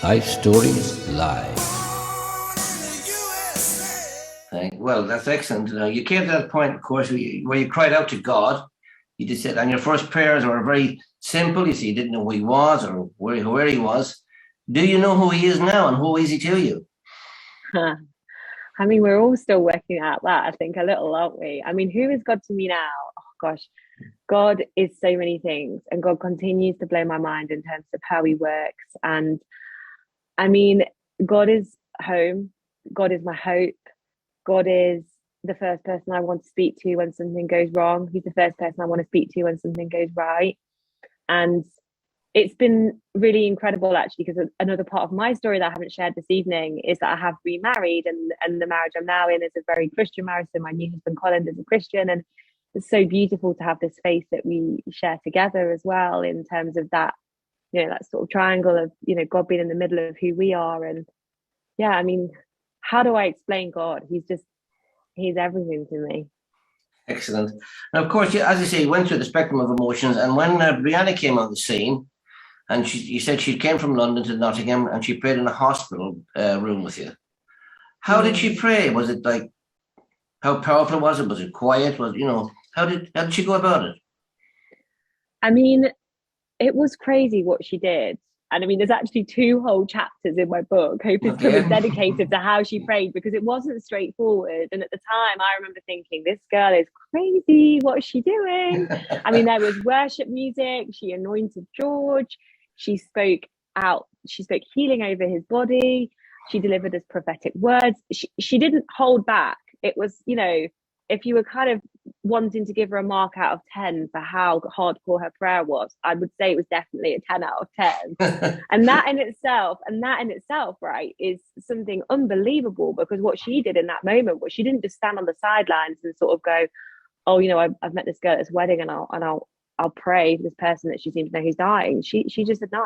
Life Stories Live. Well, that's excellent. You came to that point, of course, where you cried out to God. You just said, and your first prayers were very simple. You said you didn't know who he was or where he was. Do you know who he is now, and who is he to you? I mean, we're all still working out that, I think, a little, aren't we? I mean, who is God to me now? Oh, gosh, God is so many things, and God continues to blow my mind in terms of how he works. And I mean, God is home. God is my hope. God is the first person I want to speak to when something goes wrong. He's the first person I want to speak to when something goes right. And it's been really incredible, actually, because another part of my story that I haven't shared this evening is that I have remarried, and the marriage I'm now in is a very Christian marriage. So my new husband, Colin, is a Christian, and it's so beautiful to have this faith that we share together as well, in terms of that, that sort of triangle of, God being in the middle of who we are. And yeah, I mean, how do I explain God? He's everything to me. Excellent. And of course, as you say, you went through the spectrum of emotions. And when Brianna came on the scene, and you said she came from London to Nottingham, and she prayed in a hospital room with you. How did she pray? Was it like, how powerful was it? Was it quiet? How did she go about it? I mean, it was crazy what she did. And I mean, there's actually 2 whole chapters in my book, Hope is Coming, dedicated to how she prayed, because it wasn't straightforward. And at the time, I remember thinking, this girl is crazy. What is she doing? I mean, there was worship music. She anointed George. She spoke out. She spoke healing over his body. She delivered his prophetic words. She didn't hold back. It was, if you were kind of wanting to give her a mark out of 10 for how hardcore her prayer was, I would say it was definitely a 10 out of 10. and that in itself, right, is something unbelievable, because what she did in that moment was she didn't just stand on the sidelines and sort of go, oh, I've met this girl at this wedding, and I'll pray for this person that she seems to know who's dying. She just said, no,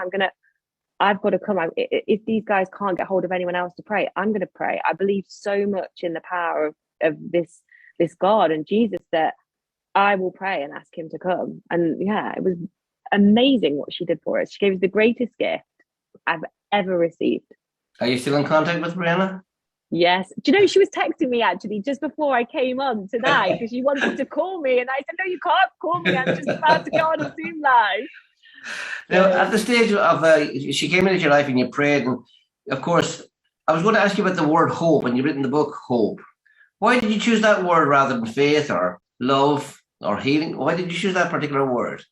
I've got to come. If these guys can't get hold of anyone else to pray, I'm going to pray. I believe so much in the power of this God and Jesus that I will pray and ask him to come. And yeah, it was amazing what she did for us. She gave us the greatest gift I've ever received. Are you still in contact with Brianna? Yes. Do you know, she was texting me actually just before I came on tonight, because she wanted to call me, and I said, no, you can't call me. I'm just about to go on a Zoom live. Now, at the stage of she came into your life and you prayed, and of course, I was going to ask you about the word hope, and you've written the book Hope. Why did you choose that word rather than faith or love or healing? Why did you choose that particular word?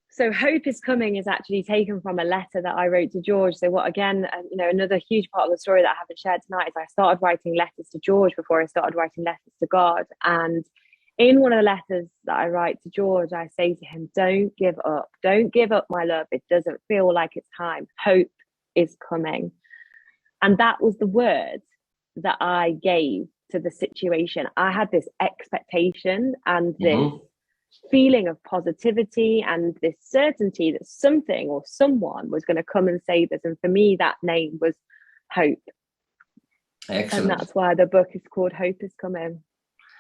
So Hope is Coming is actually taken from a letter that I wrote to George. So what, again, another huge part of the story that I haven't shared tonight is I started writing letters to George before I started writing letters to God. And in one of the letters that I write to George, I say to him, don't give up. Don't give up, my love. It doesn't feel like it's time. Hope is coming. And that was the word that I gave to the situation. I had this expectation and this feeling of positivity and this certainty that something or someone was going to come and save us. And for me, that name was Hope. Excellent. And that's why the book is called Hope is Coming,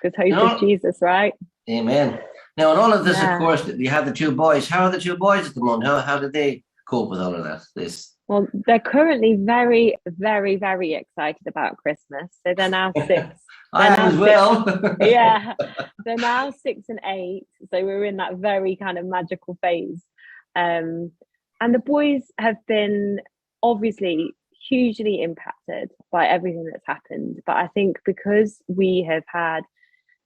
because hope is Jesus, right? Amen. Now, in all of this, of course, you have the 2 boys. How are the 2 boys at the moment? How did they cope with all of that? Well, they're currently very, very, very excited about Christmas. So they're now 6. I am as well. Yeah, they're now 6 and 8. So we're in that very kind of magical phase. And the boys have been obviously hugely impacted by everything that's happened. But I think because we have had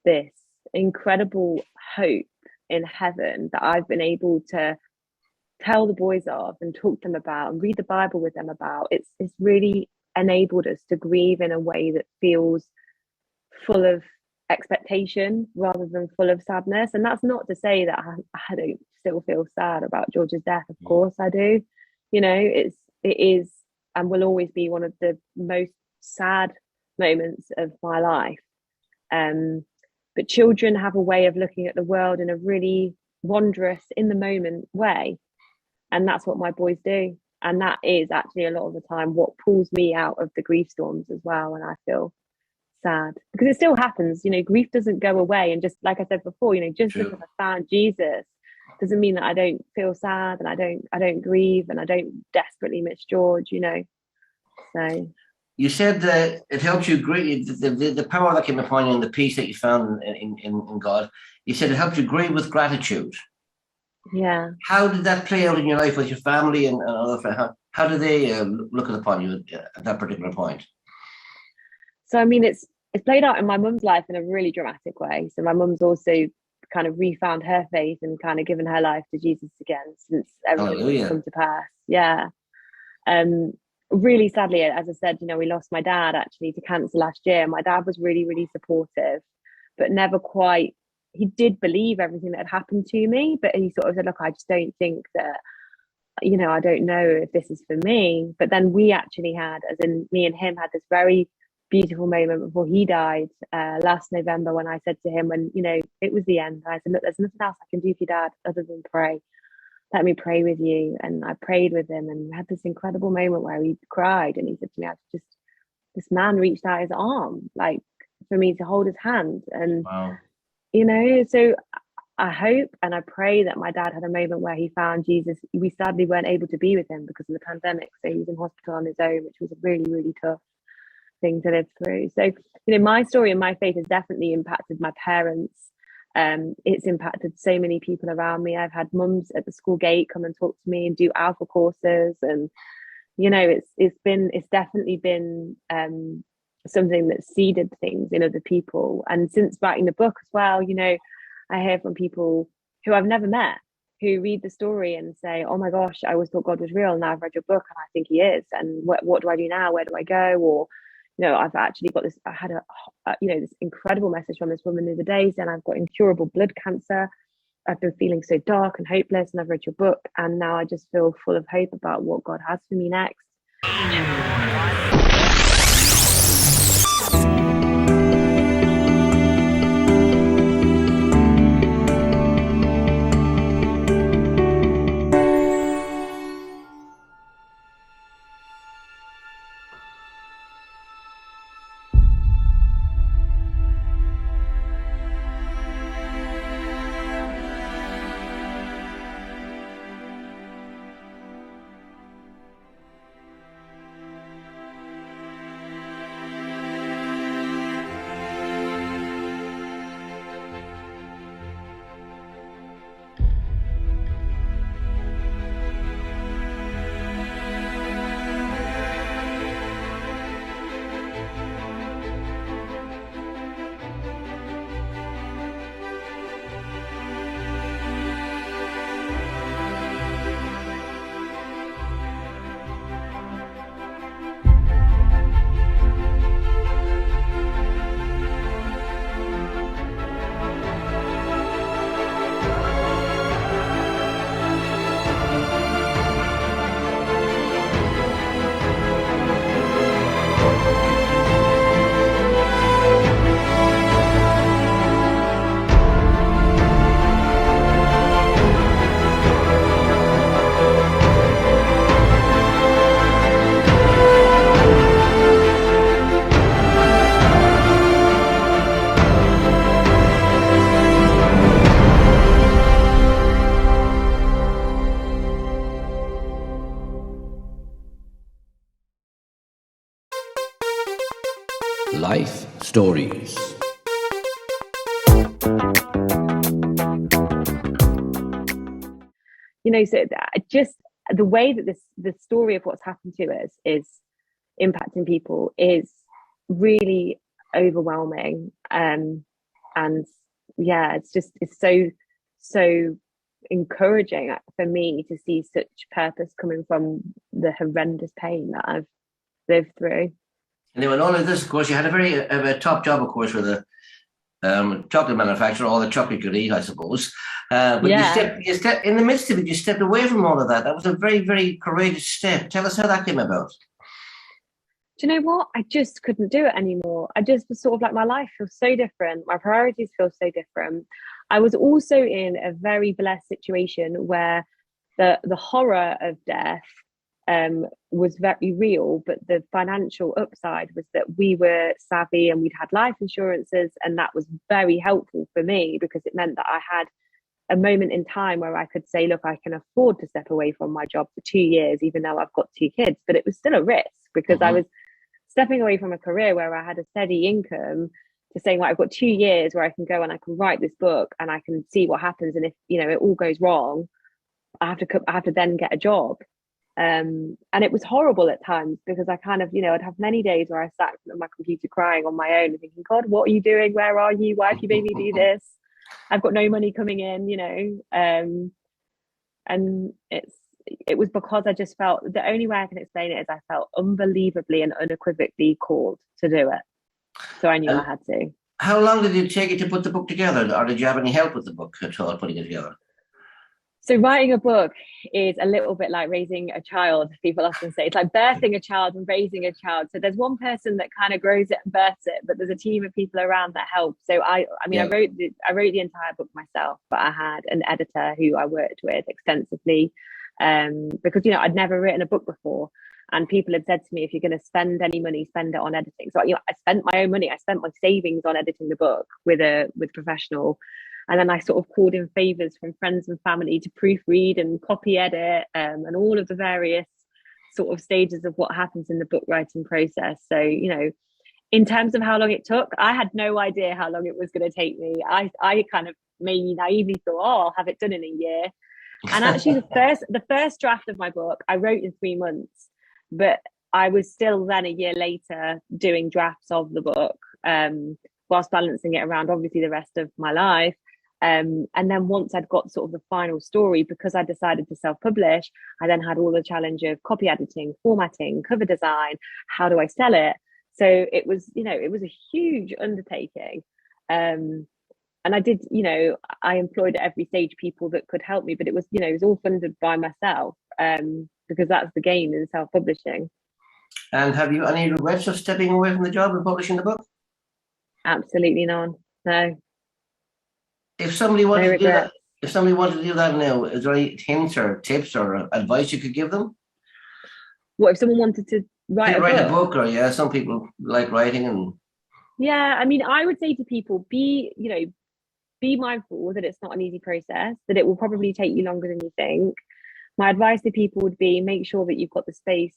this incredible hope in heaven that I've been able to tell the boys of and talk to them about and read the Bible with them about, it's really enabled us to grieve in a way that feels full of expectation rather than full of sadness. And that's not to say that I don't still feel sad about George's death. Of course I do. It is and will always be one of the most sad moments of my life. But children have a way of looking at the world in a really wondrous, in the moment way. And that's what my boys do. And that is actually a lot of the time what pulls me out of the grief storms as well when I feel sad. Because it still happens, grief doesn't go away. And just like I said before, just because I found Jesus doesn't mean that I don't feel sad and I don't grieve and I don't desperately miss George, you know. So you said that it helped you grieve, the power that came upon you and the peace that you found in God. You said it helped you grieve with gratitude. yeah. How did that play out in your life with your family and other friends? How did they look upon you at that particular point? So I mean, it's played out in my mum's life in a really dramatic way. So my mum's also kind of refound her faith and kind of given her life to Jesus again since everything's come to pass. Yeah. Really sadly, as I said, you know, we lost my dad actually to cancer last year. My dad was really, really supportive, but never quite. He did believe everything that had happened to me, but he sort of said, look, I just don't think that, you know, I don't know if this is for me. But then we actually had, as in me and him, had this very beautiful moment before he died last November, when I said to him, when, you know, it was the end, I said, look, there's nothing else I can do for your dad other than pray. Let me pray with you. And I prayed with him, and we had this incredible moment where he cried, and he said to me, this man reached out his arm, like, for me to hold his hand. And wow. You know, so I hope and I pray that my dad had a moment where he found Jesus. We sadly weren't able to be with him because of the pandemic, so he was in hospital on his own, which was a really, really tough thing to live through. So, you know, my story and my faith has definitely impacted my parents. It's impacted so many people around me. I've had mums at the school gate come and talk to me and do alpha courses, and you know, it's definitely been something that seeded things in other people. And since writing the book as well, you know, I hear from people who I've never met who read the story and say, oh my gosh, I always thought God was real, now I've read your book and I think he is, and what do I do now, where do I go? Or, you know, I've actually got this, I had you know, this incredible message from this woman the other day saying I've got incurable blood cancer, I've been feeling so dark and hopeless, and I've read your book and now I just feel full of hope about what God has for me next. Life Stories. You know, so just the way that the story of what's happened to us is impacting people is really overwhelming. And yeah, it's so encouraging for me to see such purpose coming from the horrendous pain that I've lived through. And then with all of this, of course, you had a top job, of course, with a chocolate manufacturer, all the chocolate you could eat, I suppose. But Yeah. you stepped in the midst of it. You stepped away from all of that. That was a very, very courageous step. Tell us how that came about. Do you know what? I just couldn't do it anymore. I just was sort of like, my life feels so different. My priorities feel so different. I was also in a very blessed situation where the horror of death was very real, but the financial upside was that we were savvy and we'd had life insurances, and that was very helpful for me because it meant that I had a moment in time where I could say, look, I can afford to step away from my job for 2 years, even though I've got 2 kids. But it was still a risk, because I was stepping away from a career where I had a steady income to saying, well, I've got 2 years where I can go and I can write this book and I can see what happens. And if, it all goes wrong, I have to then get a job. And it was horrible at times, because I kind of, I'd have many days where I sat at my computer crying on my own and thinking, God, what are you doing? Where are you? Why have you made me do this? I've got no money coming in, and it was because I just felt, the only way I can explain it is I felt unbelievably and unequivocally called to do it. So I knew I had to. How long did it take you to put the book together, or did you have any help with the book at all, putting it together? So writing a book is a little bit like raising a child. People often say it's like birthing a child and raising a child. So there's one person that kind of grows it and births it, but there's a team of people around that help. So I wrote the entire book myself, but I had an editor who I worked with extensively, because I'd never written a book before, and people had said to me, if you're going to spend any money, spend it on editing. So I spent my own money. I spent my savings on editing the book with professional. And then I sort of called in favors from friends and family to proofread and copy edit, and all of the various sort of stages of what happens in the book writing process. So, in terms of how long it took, I had no idea how long it was going to take me. I kind of maybe naively thought, I'll have it done in a year. And actually the first draft of my book, I wrote in 3 months, but I was still then a year later doing drafts of the book, whilst balancing it around obviously the rest of my life. And then once I'd got sort of the final story, because I decided to self-publish, I then had all the challenge of copy editing, formatting, cover design. How do I sell it? So it was, it was a huge undertaking. And I did, I employed at every stage people that could help me, but it was, it was all funded by myself, because that's the game in self-publishing. And have you any regrets of stepping away from the job and publishing the book? Absolutely none. No. If somebody wanted to do that now, is there any hints or tips or advice you could give them? What if someone wanted to write a book? Or some people like writing and. Yeah, I would say to people, be mindful that it's not an easy process, that it will probably take you longer than you think. My advice to people would be, make sure that you've got the space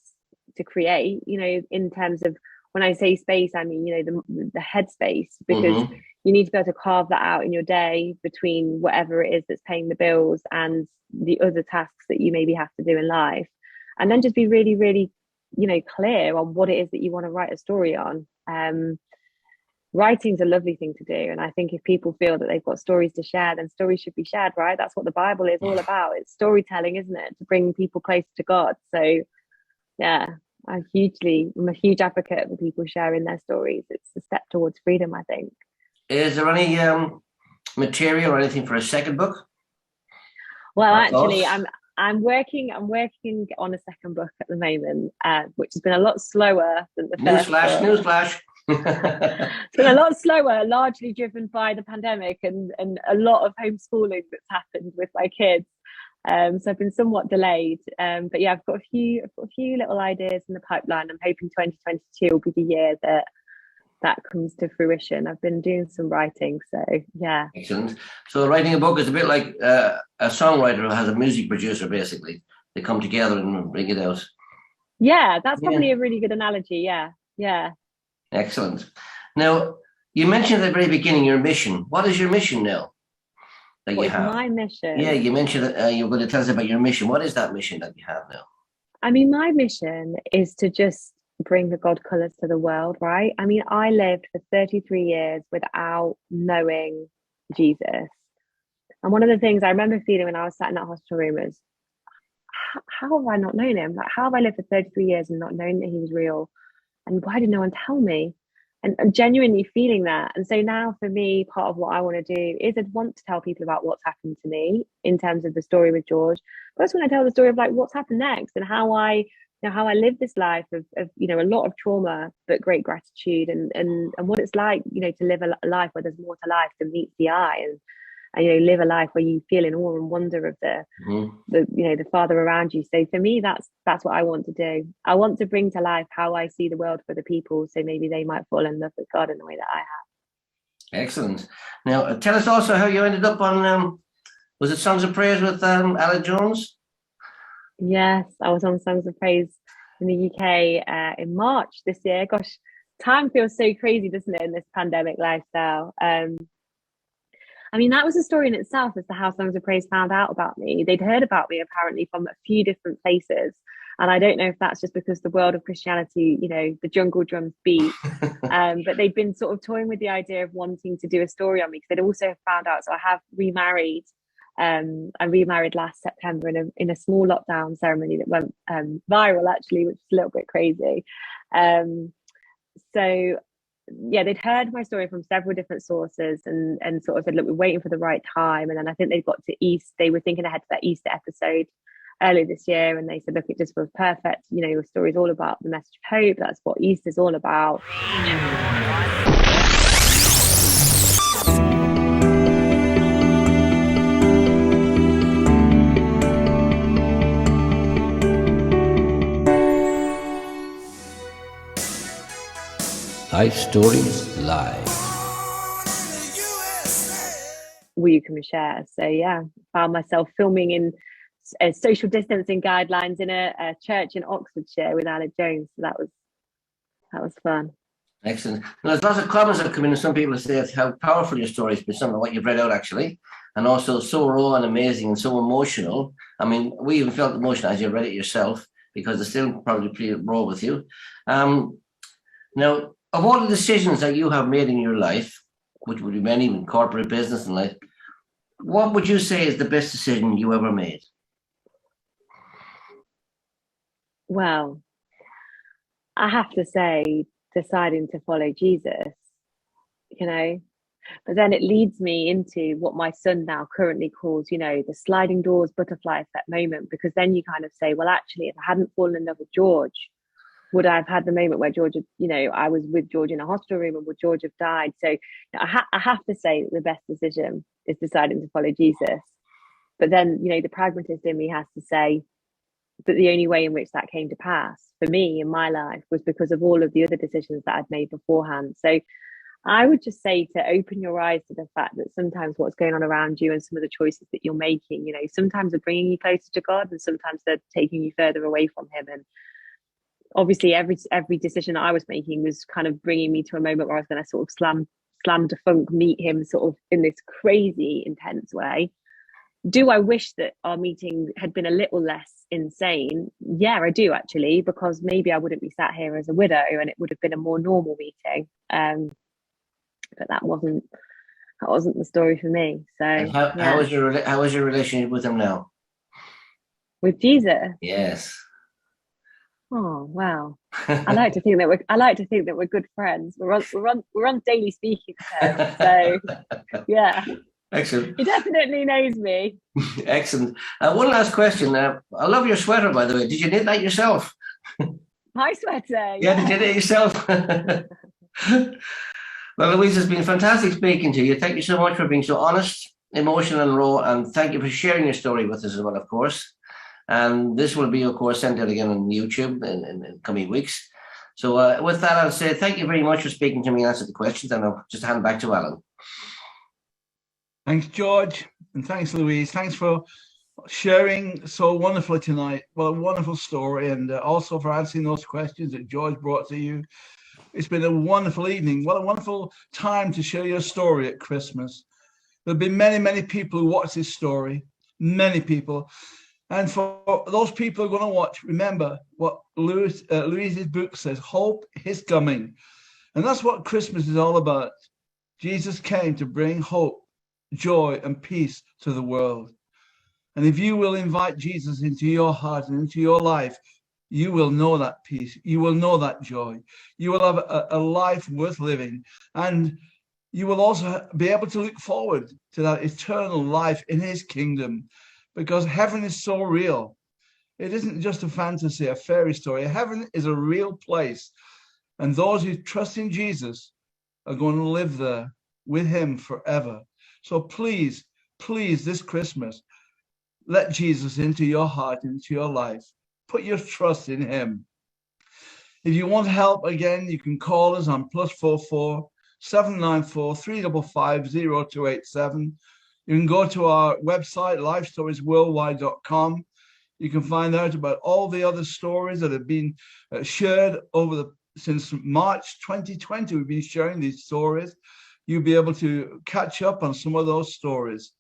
to create, in terms of, when I say space, I mean, the headspace, because you need to be able to carve that out in your day between whatever it is that's paying the bills and the other tasks that you maybe have to do in life. And then just be really, really, clear on what it is that you want to write a story on. Writing's a lovely thing to do. And I think if people feel that they've got stories to share, then stories should be shared, right? That's what the Bible is all about. It's storytelling, isn't it? To bring people closer to God. So yeah, I'm a huge advocate for people sharing their stories. It's a step towards freedom, I think. Is there any material or anything for a second book? Well, actually, I'm working on a second book at the moment, which has been a lot slower than the first book. Newsflash. It's been a lot slower, largely driven by the pandemic and a lot of homeschooling that's happened with my kids. So I've been somewhat delayed, but yeah, I've got a few little ideas in the pipeline. I'm hoping 2022 will be the year that comes to fruition. I've been doing some writing, so yeah. Excellent. So writing a book is a bit like a songwriter who has a music producer, basically. They come together and bring it out. Yeah, that's probably a really good analogy. Yeah. Excellent. Now, you mentioned at the very beginning your mission. What is your mission now? What is my mission? Yeah, you mentioned that you were going to tell us about your mission. What is that mission that you have now? My mission is to just bring the God colours to the world, right? I lived for 33 years without knowing Jesus. And one of the things I remember feeling when I was sat in that hospital room is, how have I not known him? Like, how have I lived for 33 years and not known that he was real? And why did no one tell me? And genuinely feeling that. And so now for me, part of what I want to do is I want to tell people about what's happened to me in terms of the story with George. But I also want to tell the story of like what's happened next and how I live this life of a lot of trauma, but great gratitude and what it's like, to live a life where there's more to life than meets the eye and live a life where you feel in awe and wonder of the Father around you. So for me, that's what I want to do. I want to bring to life how I see the world for the people, so maybe they might fall in love with God in the way that I have. Excellent. Now, tell us also how you ended up on Was it Songs of Praise with Alan Jones? Yes, I was on Songs of Praise in the UK in March this year. Gosh, time feels so crazy, doesn't it, in this pandemic lifestyle? I mean, that was a story in itself as to how Songs of Praise found out about me. They'd heard about me apparently from a few different places. And I don't know if that's just because the world of Christianity, you know, the jungle drums beat. But they'd been sort of toying with the idea of wanting to do a story on me because they'd also found out. So I have remarried. I remarried last September in a small lockdown ceremony that went viral, actually, which is a little bit crazy. So yeah, they'd heard my story from several different sources and sort of said, look, we're waiting for the right time. And then I think they got to East. They were thinking ahead to that Easter episode earlier this year, and they said, look, it just feels perfect. You know, your story is all about the message of hope. That's what Easter's all about. Life Stories Live. Will you come and share? So yeah, found myself filming in social distancing guidelines in a church in Oxfordshire with Alan Jones. So that was fun. Excellent. Now, there's lots of comments that come in, and some people say how powerful your story has been, some of what you've read out actually, and also so raw and amazing and so emotional. I mean, we even felt emotional as you read it yourself because it's still probably pretty raw with you. Now, of all the decisions that you have made in your life, which would be many in corporate business and life, what would you say is the best decision you ever made? Well, I have to say, deciding to follow Jesus, you know, but then it leads me into what my son now currently calls, you know, the sliding doors butterfly effect moment, because then you kind of say, well, actually, if I hadn't fallen in love with George, would I have had the moment where George, you know, I was with George in a hospital room, and would George have died? So I have to say that the best decision is deciding to follow Jesus. But then, you know, the pragmatist in me has to say that the only way in which that came to pass for me in my life was because of all of the other decisions that I'd made beforehand. So I would just say to open your eyes to the fact that sometimes what's going on around you and some of the choices that you're making, you know, sometimes are bringing you closer to God and sometimes they're taking you further away from him. And obviously every decision I was making was kind of bringing me to a moment where I was going to sort of slam dunk, meet him sort of in this crazy intense way. Do I wish that our meeting had been a little less insane? Yeah, I do actually, because maybe I wouldn't be sat here as a widow and it would have been a more normal meeting. But that wasn't the story for me. So how is your relationship with him now? With Jesus? Yes. Oh wow! I like to think that we're good friends. We're on daily speaking terms. So yeah. Excellent. He definitely knows me. Excellent. One last question. I love your sweater, by the way. Did you knit that yourself? My sweater. Yeah, did you knit it yourself? Well, Louise, it's been fantastic speaking to you. Thank you so much for being so honest, emotional, and raw, and thank you for sharing your story with us as well, of course. And this will be, of course, sent out again on YouTube in coming weeks. So with that, I'll say thank you very much for speaking to me and answering the questions, and I'll just hand back to Alan. Thanks, George, and thanks, Louise. Thanks for sharing so wonderfully tonight. Well, a wonderful story, and also for answering those questions that George brought to you. It's been a wonderful evening. What a wonderful time to share your story at Christmas. There'll be many, many people who watch this story, many people. And for those people who are going to watch, remember what Louise's book says, hope is coming. And that's what Christmas is all about. Jesus came to bring hope, joy, and peace to the world. And if you will invite Jesus into your heart and into your life, you will know that peace. You will know that joy. You will have a life worth living. And you will also be able to look forward to that eternal life in his kingdom, because heaven is so real. It isn't just a fantasy, a fairy story. Heaven is a real place. And those who trust in Jesus are going to live there with him forever. So please, this Christmas, let Jesus into your heart, into your life. Put your trust in him. If you want help, again, you can call us on +44 794 355 0287. You can go to our website, lifestoriesworldwide.com. You can find out about all the other stories that have been shared since March 2020. We've been sharing these stories. You'll be able to catch up on some of those stories.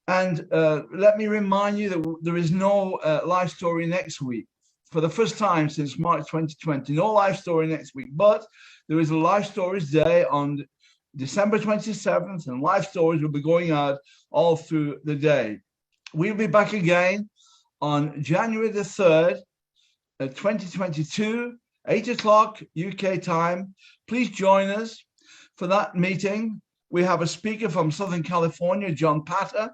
And let me remind you that there is no life story next week. For the first time since March 2020, no life story next week, but there is a Life Stories Day on December 27th, and life stories will be going out all through the day. We'll be back again on January the 3rd, 2022, 8 o'clock UK time. Please join us for that meeting. We have a speaker from Southern California, John Patter.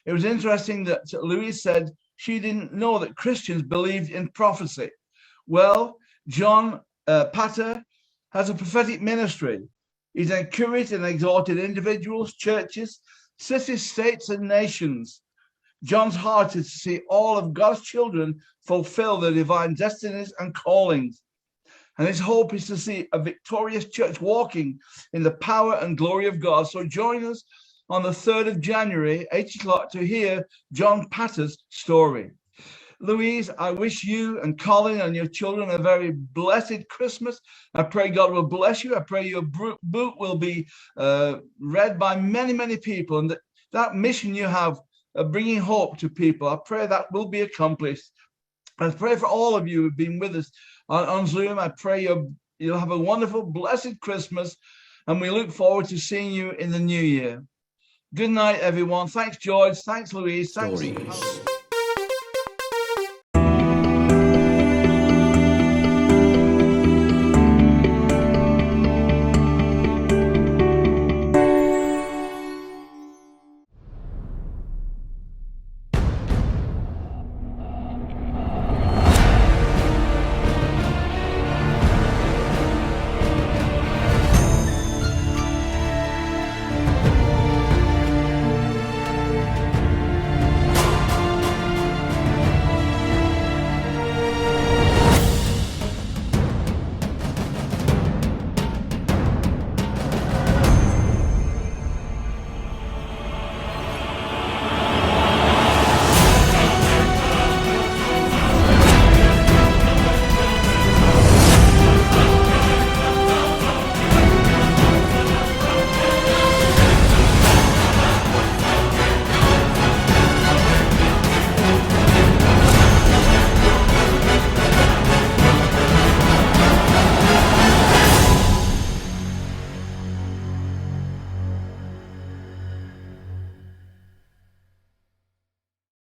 It was interesting that Louise said she didn't know that Christians believed in prophecy. Well, John Patter has a prophetic ministry. He's encouraged and exhorted individuals, churches, cities, states, and nations. John's heart is to see all of God's children fulfill their divine destinies and callings. And his hope is to see a victorious church walking in the power and glory of God. So join us on the 3rd of January, 8 o'clock, to hear John Patter's story. Louise, I wish you and Colin and your children a very blessed Christmas. I pray God will bless you. I pray your book will be read by many, many people. And that mission you have of bringing hope to people, I pray that will be accomplished. I pray for all of you who've been with us on Zoom. I pray you'll have a wonderful, blessed Christmas. And we look forward to seeing you in the new year. Good night, everyone. Thanks, George. Thanks, Louise. Thanks. Stories.